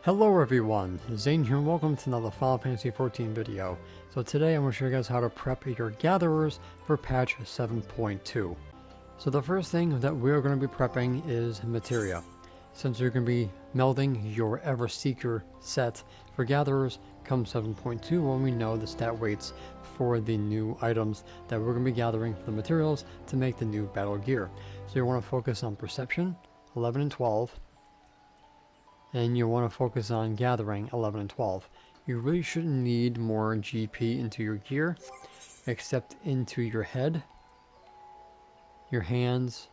Hello everyone, Zane here and welcome to another Final Fantasy XIV video. So today I'm going to show you guys how to prep your gatherers for patch 7.2. So the first thing that we're going to be prepping is materia. Since you're going to be melding your Everseeker set for gatherers come 7.2 when we know the stat weights for the new items that we're going to be gathering for the materials to make the new battle gear. So you want to focus on perception, 11 and 12. And you want to focus on gathering 11 and 12. You really shouldn't need more GP into your gear, except into your head, your hands,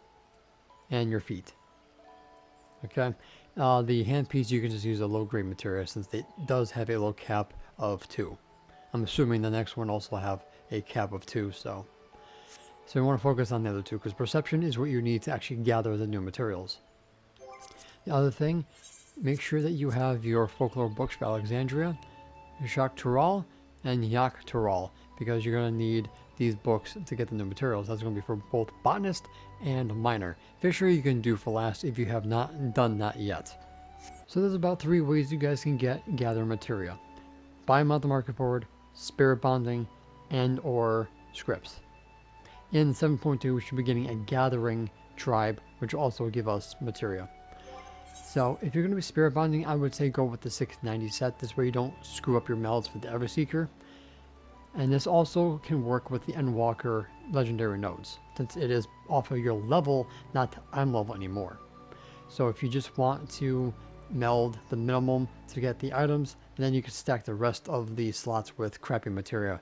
and your feet. Okay, the handpiece you can just use a low grade material since it does have a low cap of 2. I'm assuming the next one also have a cap of 2, so you want to focus on the other two because perception is what you need to actually gather the new materials. The other thing, make sure that you have your folklore books for Alexandria, Jacques Tural, and Yak Tural, because you're going to need these books to get the new materials. That's going to be for both botanist and miner. Fisher you can do for last if you have not done that yet. So there's about 3 ways you guys can gather materia. Buy them at the market board, spirit bonding, and or scripts. In 7.2 we should be getting a gathering tribe, which will also give us materia. So if you're going to be spirit bonding, I would say go with the 690 set. This way you don't screw up your melds with the Everseeker. And this also can work with the Endwalker legendary nodes, since it is off of your level, not I'm level anymore. So if you just want to meld the minimum to get the items, then you can stack the rest of the slots with crappy materia.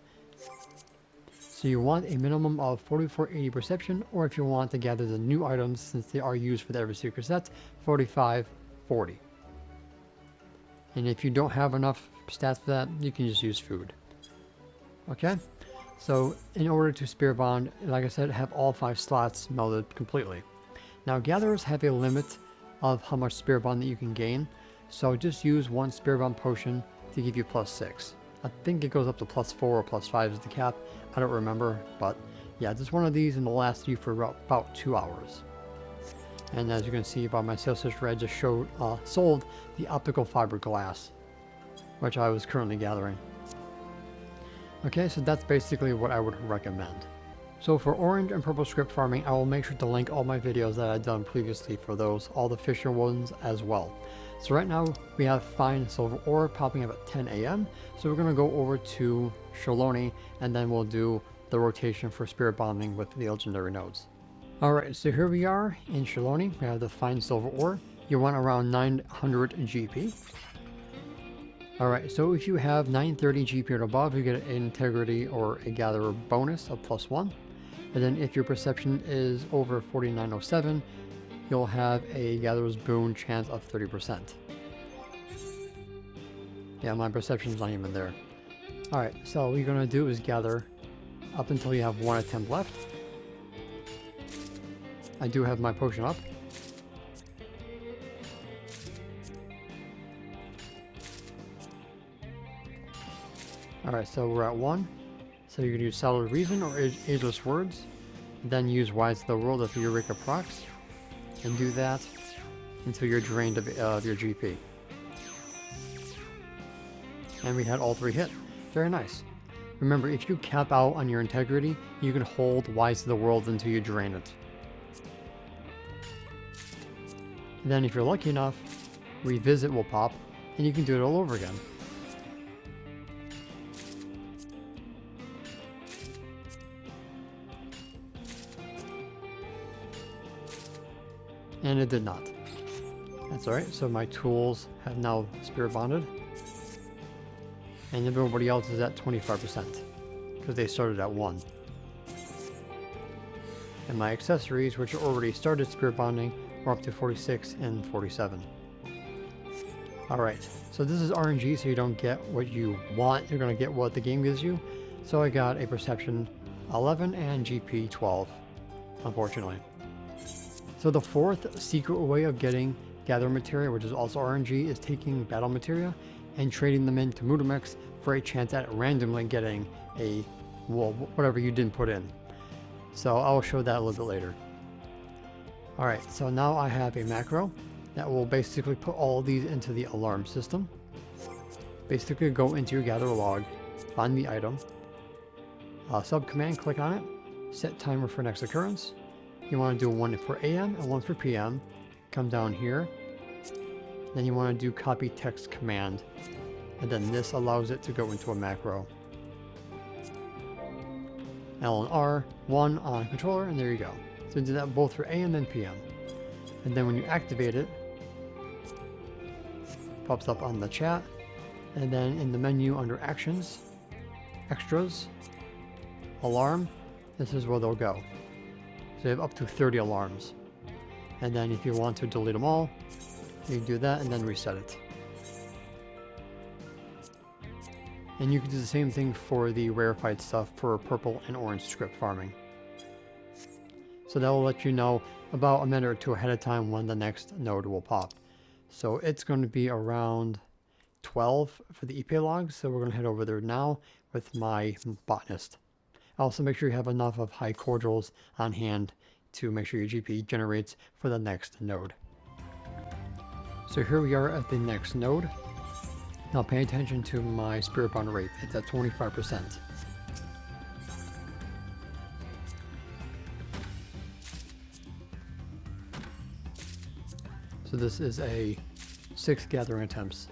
So you want a minimum of 4480 perception, or if you want to gather the new items, since they are used for the Everseeker sets, 4540. And if you don't have enough stats for that, you can just use food. Okay? So in order to spirit bond, like I said, have all 5 slots melded completely. Now gatherers have a limit of how much spirit bond that you can gain, so just use 1 spirit bond potion to give you +6. I think it goes up to +4 or +5 is the cap. I don't remember, but yeah, just one of these and it'll last you for about 2 hours. And as you can see by my sales history, I just sold the optical fiberglass, which I was currently gathering. Okay, so that's basically what I would recommend. So for orange and purple script farming, I will make sure to link all my videos that I've done previously for those, all the Fisher ones as well. So right now we have fine silver ore popping up at 10 AM. So we're going to go over to Shalone and then we'll do the rotation for spirit bonding with the legendary nodes. Alright, so here we are in Shalone. We have the fine silver ore. You want around 900 GP. Alright, so if you have 930 GP or above, you get an integrity or a gatherer bonus of +1. And then if your perception is over 4907, you'll have a gatherer's boon chance of 30%. Yeah, my perception's not even there. Alright, so what you're going to do is gather up until you have 1 attempt left. I do have my potion up. Alright, so we're at 1. So you can use Solid Reason or Ageless Words. Then use Wise to the World if Eureka procs. And do that until you're drained of your GP. And we had all 3 hit. Very nice. Remember, if you cap out on your integrity, you can hold Wise to the World until you drain it. And then if you're lucky enough, Revisit will pop, and you can do it all over again. And it did not. That's alright, so my tools have now spirit bonded. And everybody else is at 25%, because they started at 1. And my accessories, which are already started spirit bonding, are up to 46 and 47. Alright, so this is RNG, so you don't get what you want, you're going to get what the game gives you. So I got a perception 11 and GP 12, unfortunately. So the 4th secret way of getting gather materia, which is also RNG, is taking battle materia and trading them into Mutamex for a chance at randomly getting a, well, whatever you didn't put in. So I'll show that a little bit later. Alright, so now I have a macro, that will basically put all these into the alarm system. Basically go into your gather log, find the item, sub command, click on it, set timer for next occurrence. You want to do one for AM and one for PM. Come down here. Then you want to do copy text command. And then this allows it to go into a macro. L and R, 1 on controller, and there you go. So do that both for AM and PM. And then when you activate it, pops up on the chat. And then in the menu under actions, extras, alarm, this is where they'll go. So you have up to 30 alarms. And then if you want to delete them all, you can do that and then reset it. And you can do the same thing for the rarefied stuff for purple and orange scrip farming. So that will let you know about a minute or two ahead of time when the next node will pop. So it's going to be around 12 for the EPA logs, so we're going to head over there now with my botanist. Also make sure you have enough of high cordials on hand to make sure your GP generates for the next node. So here we are at the next node. Now pay attention to my spirit bond rate. It's at 25%. So this is a 6 gathering attempts.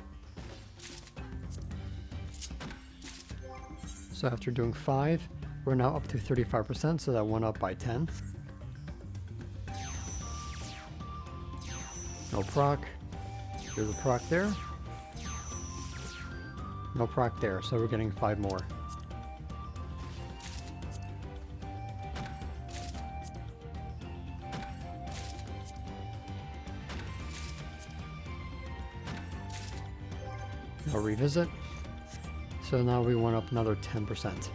So after doing 5, we're now up to 35%, so that went up by 10. No proc. There's a proc there. No proc there, so we're getting 5 more. Now revisit. So now we went up another 10%.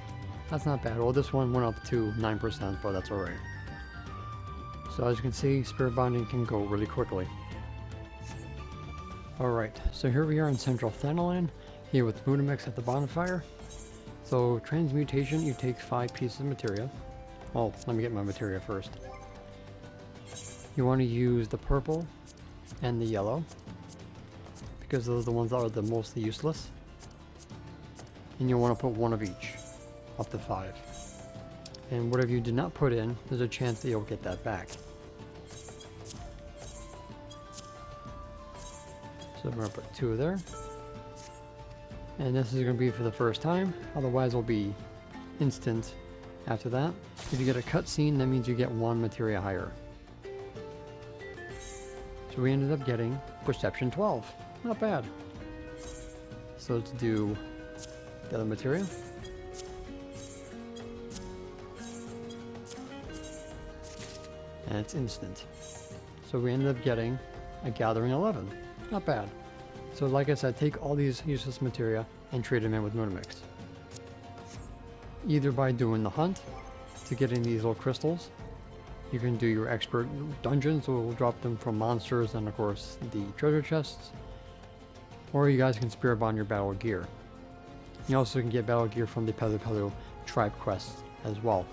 That's not bad. Well, this one went up to 9%, but that's alright. So as you can see, spirit bonding can go really quickly. Alright, so here we are in Central Thanalan, here with Botanist at the bonfire. So transmutation, you take 5 pieces of materia. Well, let me get my materia first. You want to use the purple and the yellow, because those are the ones that are the most useless. And you want to put 1 of each, up to 5. And whatever you did not put in, there's a chance that you'll get that back. So we're going to put 2 there. And this is going to be for the first time, otherwise it'll be instant after that. If you get a cutscene, that means you get 1 materia higher. So we ended up getting Perception 12. Not bad. So let's do the other materia. And it's instant. So we ended up getting a Gathering 11. Not bad. So like I said, take all these useless materia and trade them in with Mutamix. Either by doing the hunt to getting these little crystals. You can do your expert dungeons, so we'll drop them from monsters and of course the treasure chests. Or you guys can spirit bond your battle gear. You also can get battle gear from the Pelu Pelu tribe quests as well.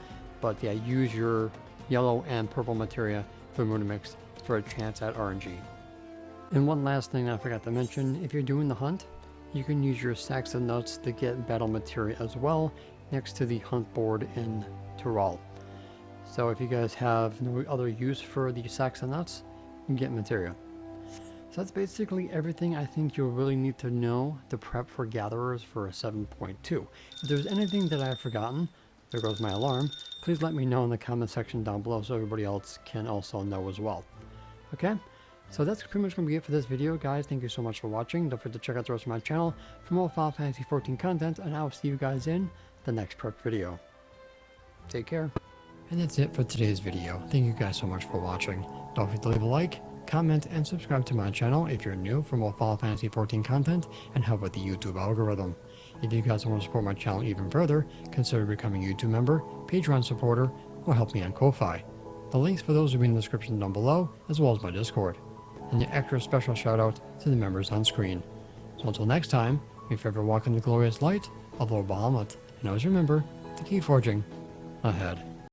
But yeah, use your yellow and purple materia for Mutamix for a chance at RNG. And one last thing I forgot to mention, if you're doing the hunt, you can use your sacks of nuts to get battle materia as well next to the hunt board in Materal. So if you guys have no other use for the sacks of nuts, you can get materia. So that's basically everything I think you'll really need to know to prep for gatherers for 7.2. If there's anything that I've forgotten, there goes my alarm, please let me know in the comment section down below so everybody else can also know as well. Okay? So that's pretty much going to be it for this video, guys. Thank you so much for watching. Don't forget to check out the rest of my channel for more Final Fantasy XIV content, and I'll see you guys in the next prep video. Take care. And that's it for today's video. Thank you guys so much for watching. Don't forget to leave a like, comment, and subscribe to my channel if you're new for more Final Fantasy XIV content and help with the YouTube algorithm. If you guys want to support my channel even further, consider becoming a YouTube member, Patreon supporter, or help me on Ko-Fi. The links for those will be in the description down below, as well as my Discord. And an extra special shout out to the members on screen. So until next time, may forever walk in the glorious light of Lord Bahamut, and always remember to keep forging ahead.